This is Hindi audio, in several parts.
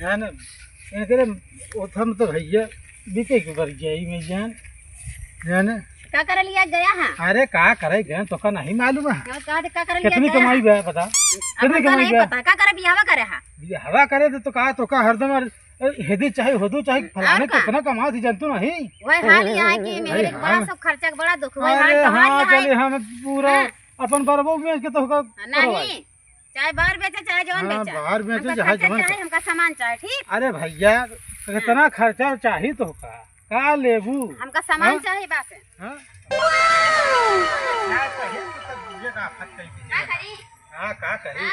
है ना इनके ओथम तो भैया बीते के कर गई मैं जान है ना का कर लिया गया हां। अरे का करे गए तो का नहीं मालूम है का कर लिया कितनी कमाई है बता कितनी कमाई है पता का करे बियाह करे हां। हवा करे तो का हरदम हेदी चाहे होदू चाहे फलाने कितना कमा थी जानतू नहीं वही हाल यहाँ है कि मेरे बड़ा सब खर्चा बड़ा दुख वही हाल हां चले हम पूरा अपन बरबो बेच के तो का नहीं चाहे बाहर बेचे चाहे जवन बेचे बाहर बेचे चाहे जवन हमका सामान चाहे ठीक। अरे भैया कितना खर्चा चाहिए तो का लेबू हमका सामान चाहिए बात है हां हां का करी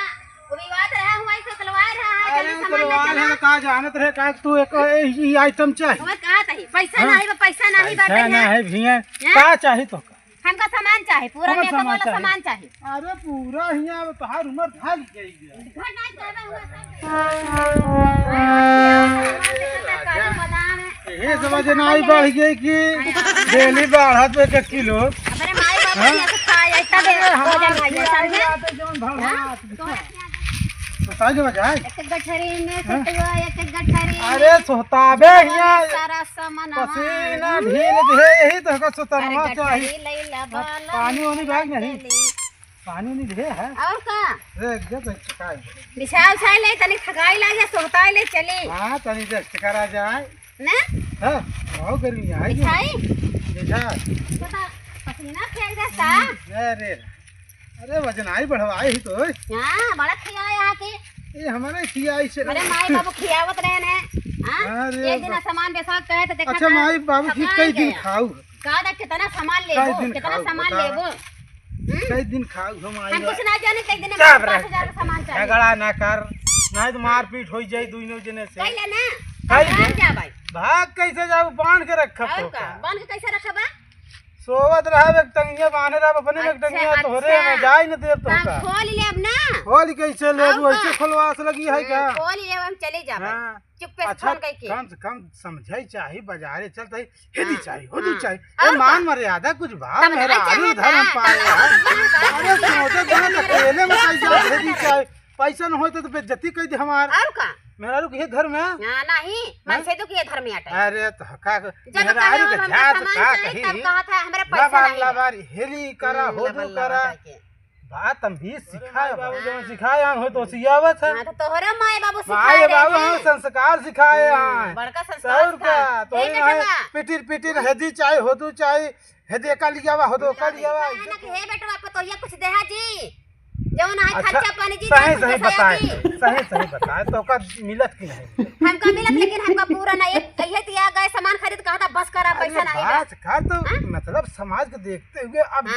वो विवाद रहा हुआ इसे तलवार है अरे तलवार है का जानत रहे का तू एक ई आइटम चाहिए तुम्हें कहा चाहिए पैसा नहीं पैसा नहीं बात है ना है भैया का चाहिए तो हमका सामान चाहिए पूरा मेकअप वाला सामान चाहिए। अरे पूरा हिया तोहार उम्र था जाएगी घर नहीं जावे हुआ ये समझ नहीं बढ़ गई कि डेली बढ़त पे 1 किलो अरे माई बाबा ये तो खाया इतना दे हो जाए समझे बता जो बजाए एक गठरी में सतवा एक गठरी अरे सोताबे हिया सारा सामान पसीना ढील दे यही तो का सोतनवा चाहिए लैला बाला पानी वानी बैग नहीं पानी नहीं दे है और का रे जब चकाई बिछाव छाई ले तनी थकाई लागे सोताई ले चली हां तनी से चकरा जाए ना हां आओ करी आई बिछाई देखा पता पसीना फेंक देता अरे अरे वजन आई बढ़वाई ही तो हां बड़ा खियाया आके ये हमारे खियाई से अरे माई बाबू खियावत रहे ने हां एक दिन सामान बेसा कहे तो देखा अच्छा माई बाबू की कई दिन खाऊ का दा कितना सामान लेबो कितना सामान लेबो कई दिन खाऊ हम आई हम कुछ ना जाने कई दिन 5000 का सामान चाहिए झगड़ा ना कर नहीं तो मारपीट हो जाई दोनों जने से कई लेना कई जा भाई भाग कैसे जाऊ बांध के रखब तो का बांध के कैसे रखबा सोवत रहब एक टंगिया बांधे रहब अपने एक टंगिया तोहरे में जाई न देब तो का खोल लेब ना खोल कैसे लेबू ऐसे खोलवास लगी है क्या खोल लेब हम चले जाब चुप पे फोन कई के कम से कम समझाई चाहिए बाजारे चलते हेदी चाहिए होदी चाहिए ए मान मर्यादा कुछ भाव मेरा आलू धर्म पाए अरे सोचे जहां अकेले में कैसे हेदी चाहिए पैसा न होते तो बेइज्जती कर दे हमार और का मेरा रुक ये घर में ना नहीं मन से तो के घर में आटा अरे तो का जब मेरा आलू का झात का कही तब कहा था हमारा पैसा नहीं लाबार हेली करा होदू करा बात हम भी सिखाए बाबू जो सिखाए हो तो सियावत है हां तो तोहरे माई बाबू सिखाए माई बाबू हम संस्कार सिखाए हैं बड़का संस्कार का तो पिटिर पिटिर हेदी चाहे होदू चाहे हेदी का लियावा होदू का लियावा हे बेटवा तो ये कुछ देहा जी जवन है अच्छा, खर्चा पानी जी सही सही बताए तो का मिलत की नहीं हमका मिलत लेकिन हमका पूरा नहीं कहिए दिया गए सामान खरीद कहा था बस करा पैसा नहीं बस कर तो मतलब समाज को देखते हुए अब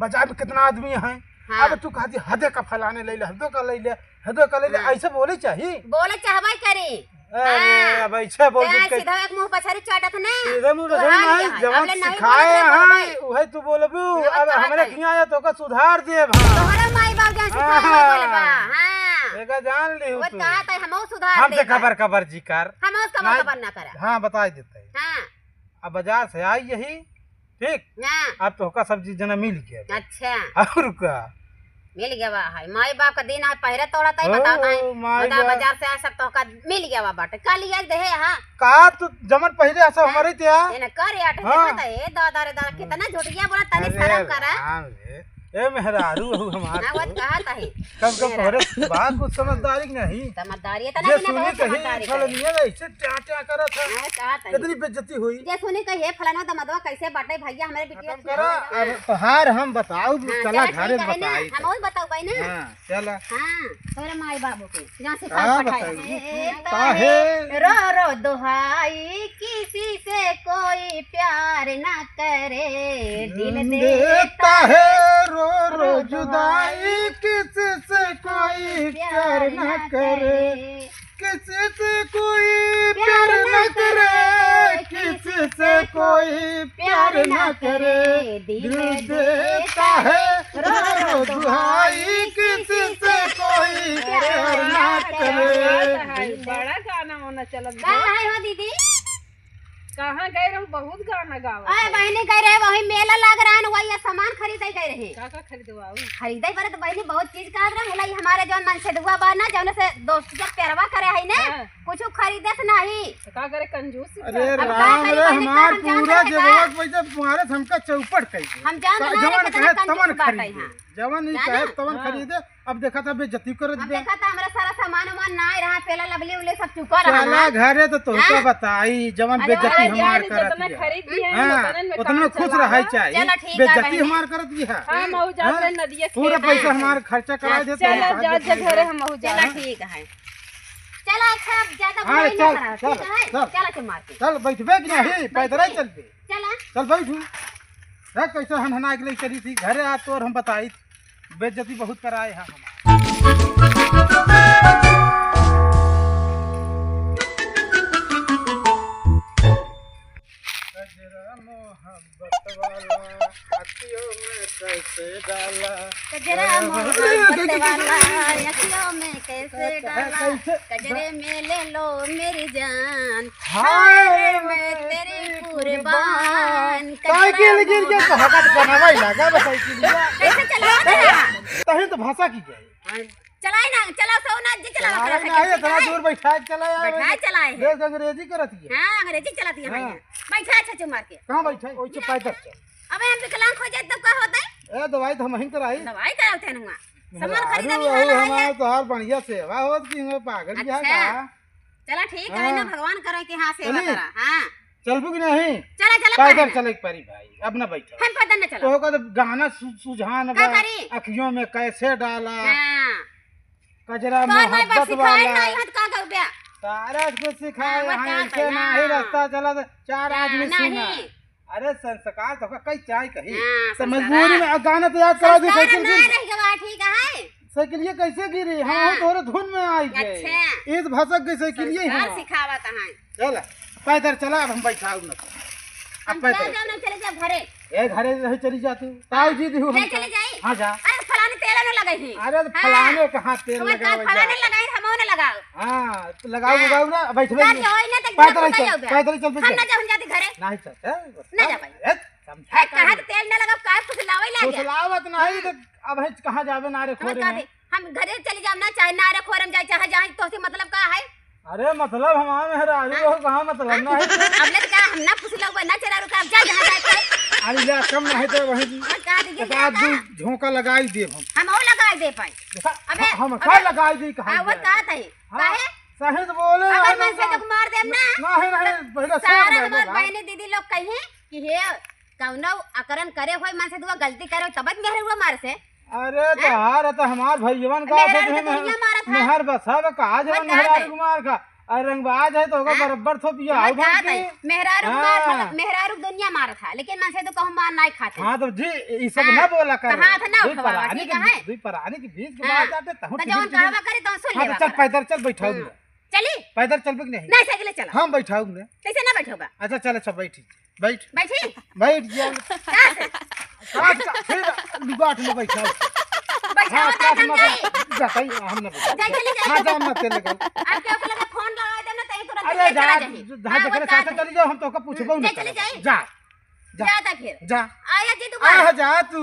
बाजार में कितना आदमी है अब तू कहती हदे का फलाने ले ले हदो का ले ले हदो का ले ले ऐसे बोले चाहिए बोले चाहबे करी अरे अब ऐसे बोल के सीधा एक मुंह पछारी चाटत ना सीधा मुंह पछारी नहीं जवान सिखाए हैं वही तू बोलबू अब हमरे किया आया तो का सुधार दे तोहरा माई बाप जहां सिखाए बोलबा हां एका जान ले वो कहा था हमो सुधार दे हमसे खबर जी कर हम उसका खबर ना करा हां बता देते हां अब बाजार से आई यही ठीक हां अब तो का सब्जी जना मिल गया अच्छा और का मिल गया है माई बाप का दिन है पहले तोड़ा तई बताओ बता बाजार से आ सकता का मिल गया बाटे कल ये दे हां का तू जमन पहले ऐसा हमारे त्या एने कर आटे देखता है दादा रे दादा कितना झुटिया बोला तनी शर्म करा ए मेहरारू हमार ना वो कहता है कब तोरे बात कुछ समझदारी नहीं समझदारी त नहीं ना समझदारी चल नहीं है ऐसे क्या करत है कहता है कितनी बेइज्जती हुई जे सुनी कहिए फलाना दमदवा कैसे बाटे भैया हमारे बिटिया करा अब तोहार हम बताओ चला घरे बताई हम और बताओ भाई ना हां चला हां तोरे माई बाबू के जहां से साथ पठाए काहे रो रो दुहाई किसी से कोई प्यार ना करे दिल देता है रो रो जुदाई किसी से कोई प्यार न करे किसी से कोई प्यार न करे किसी से कोई प्यार न करे दिल देता है रो रो दुहाई किसी से कोई प्यार न करे बड़ा गाना होना चलत का है हो दीदी कहाँ गए रहे? बहुत गाना गावा। अरे बहनी गए रहे, वही मेला लग रहा है, वही सामान खरीदे गए रहे। का खरीदवाऊ? खरीदे पर तो बहनी बहुत चीज का रहे बोला हमारे जौन मन से दुआ बा ना जौन से दोस्त जब पेरवा करे है ना हाँ। कुछ खरीदे से नहीं। तो का करे कंजूसी? अरे अब का राम करी रे बहनी, हमार हम जान पूरा रहे जवाब पैसा तुम्हारे से हमका चौपट कर दे। हम जान रहे जवन कितना कहे तमन कंजूस बात है खरीदे, यहाँ। जवन ही जाना? कहे तमन हाँ। खरीदे। अब देखा था बेइज्जती कर अब दे। देखा था हमारा सारा सामान वामान ना रहा, पहला लवली उले सब चुका रहा चला ना। घरे तो तोहके हाँ? बताई जवन अरे बेइज्जती वाह, हमार जितना करत है। खरीद दिए हाँ, उतने में उतना काम खुश चलावा। रहे चाहिए। चलो ठीक है बेइज्जती बहनी। हमार करत है। हाँ मऊ जा रहे नदिया पूरा खेत। पैसा हमार खर्चा करा दे। चल जा जा घरे हम मऊ जा। चलो ठीक है। चलो अच्छा अब ज्यादा हाँ, बुराई ना चल, करा, चल, ठीक है? चल। चलो चल मार के। चल बैठबे कि नहीं पैदल ही चलबे। चला चल बैठू देख कैसे हनहना के लिए चली थी घरे आ तोर हम बताई बेइज्जती बहुत कराए हैं हमार। गजरा मोहब्बत वाला अखियों में कैसे डाला। कजरा मोहब्बत वाला अखियों में कैसे डाला, कैसे? कजरे में ले लो मेरी जान, हाय हाय मैं तेरी कुर्बान। साइकिल गिर गया तो हकट बनावा लगा बस साइकिल कैसे चलाओ तेरा? तही तो भाषा की जाए। चलाए ना, चलाओ सोना जी चलाओ तेरा नहीं साइकिल, इतना दूर बैठा के चला यार। बैठाए चलाए है। देख अंग्रेजी करत है। हाँ अंग्रेजी चलाती है भैया। हाँ। बैठा अच्छा चुम मार के। कहां बैठा ओइ से पैदल चल। अबे हम विकलांग हो जाए तब क्या होता है? ए दवाई तो हम ही कराई। दवाई कराते हैं ना, सामान खरीदा अरे भी हाल है। हमारा तो हर बढ़िया सेवा होत कि मैं पागल भी है अच्छा। का। चला ठीक है ना, हाँ। भगवान करे कि हाँ सेवा चलिए। करा। हाँ चलबू कि नहीं चला चला पैदल चले पारी भाई अब ना बैठो। हम पैदल न चला। तो का गाना सुझान का बा करी? अखियों में कैसे डाला हाँ कजरा तो मैं बस मोहब्बत सिखाए वाला नहीं हत का कर बे। सारा कुछ सिखाए हाँ, यहाँ बता ऐसे तो, ना हाँ। ही रास्ता चला तो चार आदमी नहीं। सुना। अरे संस्कार तो कई चाय कही हाँ, तो संस्कार। मजबूरी में गाना तो याद करा दी। संस्कार साइकिल ना गिर रह गवा ठीक है। साइकिल ये कैसे गिरी हम हाँ। तोरे धुन में आई गए। अच्छा। इस भसक गई साइकिल ये संस्कार है। सिखावत है। चल पैदल चला अब हम बैठाऊ ना अब हम जा पैदल जाओ ना चले जा घरे। ए घरे रह चली जा तू ताऊ जी दी ले हम चले जाई। हां जा। अरे फलाने तेल न लगाई थी। अरे फलाने कहां तेल तुम्हें लगावे फलाने जा। लगाई हम न लगाओ। हां तो लगाओ हाँ। लगाओ ना बैठबे ना नहीं। जो ना तक पैदल चल पैदल चल हम ना जाओ जाती घरे। नहीं चल ना जा भाई। ए, समझा ए कहा तेल न लगाओ काहे कुछ लावे लागे। फुसलावत नहीं तो अब है कहां जावे नारे हम खोरे कहा में। दे हम घरे चले जाओ ना, चाहे नारे खोरम जाए चाहे जहाँ तो से मतलब का है। अरे मतलब हमारे मेहरारू हो कहां मतलब नहीं। अब ले का हम ना फुसला हुआ ना चला रुका जा जहाँ जाए। अरे या कम नहीं तो वही और कहा दीजिए एक आध दू झोंका लगाई दे हम और लगा दे पाए। देखा अबे, हम अबे। का लगाई दी कहां हाँ वो कहा था काहे सही तो बोले अगर मन से तो मार देम ना। नहीं नहीं पहले सारा सब हमार बहने दीदी लोग कहे कि हे कौनो अकरन करे होय मन से दुआ गलती करे तब मेहर हुआ मार से। अरे तो हार तो हमार भैयवन का मेहरारू तो दुनिया मारत है। मेहर बसा कहा जवन कहा मेहरारू था। कुमार का और रंगबाज है तो होगा बराबर थो पिया मैं आउ कहा बन था के। मेहरारू हाँ। मार मेहरारू दुनिया मारा था, लेकिन मन से तो कहूँ मार नहीं खाते। हाँ तो जी ये सब हाँ, ना बोला कर तो हाथ ना दुई उठवावा, परानी ठीक के है? दुई परानी के बीच के हाँ, बात आते तहु तो जवन कहवा करे तो सुन हाँ लेवा तो चल करा। पैदल चल बैठाऊ हाँ। चली पैदल चल भी नहीं नहीं साइकिल चला हम बैठाऊ ने कैसे ना बैठोगा। अच्छा चल अच्छा बैठी बैठ बैठी बैठ जा कहाँ से? फिर लुगाट में बैठा बैठा हाँ होता क्या हम जाए। जाता ही हम ना बैठा जाए चली हाँ जाए। जा मत तेल लगा आप क्या लगा फोन लगा देना तो तुरंत अरे ले जा चला जाही। जा हाँ, जगह वो साथ कहा चली जाओ हम तो का पूछबो था। ना चली जाए। जा जा जाता फिर जा आया जी आ दुकान जा तू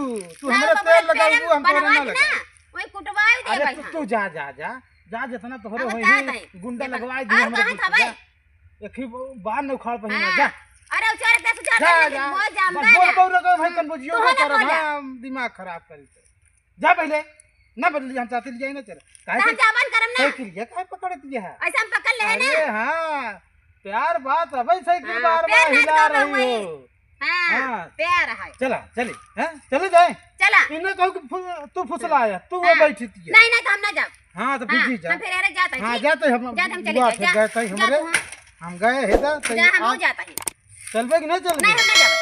हमरे तेल लगाऊ हम तोरे ना लगा वही कुटवाई दे अरे बैठा। तू जा जा जा जा जितना तोहरे अब होई कहाँ है गई? गुंडा देखो, लगवाई अब दी हमरे कहाँ बीच था में, भाई? जा। एक ही बार न उखाड़ पहिना हाँ। जा अरे उचारे दस जा उचारे जा बहुत जानता बस बोल है। बोल रहा भाई कन बुझियो तू ना है ना कर बोला। हां दिमाग खराब कर जा पहले ना बदली हम चाहते जाए ना चल काहे हम से जावन करम ना साइकिल ये काहे पकड़ती है ऐसा हम पकड़ ले ना। अरे हां प्यार बात है भाई साइकिल हाँ, बार प्यार बार नहीं हिला करना रही वही। हो हाँ हाँ। प्यार है। चला चले हैं चले जाए चला इन्हें कहू कि तू फुसलाया तू वो हाँ। बैठी थी नहीं नहीं तो हम ना जाओ। हाँ तो हाँ, फिर जा हम फिर अरे जाता है हाँ ठीक? जाते हम जा हम चले बुआ जाए, फिर जा। गए थे जा हमरे तू, हाँ। हम गए है दा तो जा हम हो जाता है। चलबे कि नहीं चलबे नहीं हम ना जावे।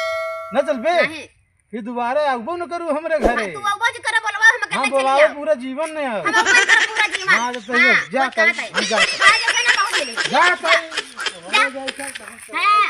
न चलबे नहीं फिर दोबारा आबो न करू हमरे घरे तू अब जो करे बोलवा हम हाँ करने बोलाओ चले जाओ। पूरा जीवन ने हम अपन कर पूरा जीवन। हाँ तो सही है, जा वो कर कहता है। हम जाते आज ऐसे ना कहूँ मिली। जा तो हाँ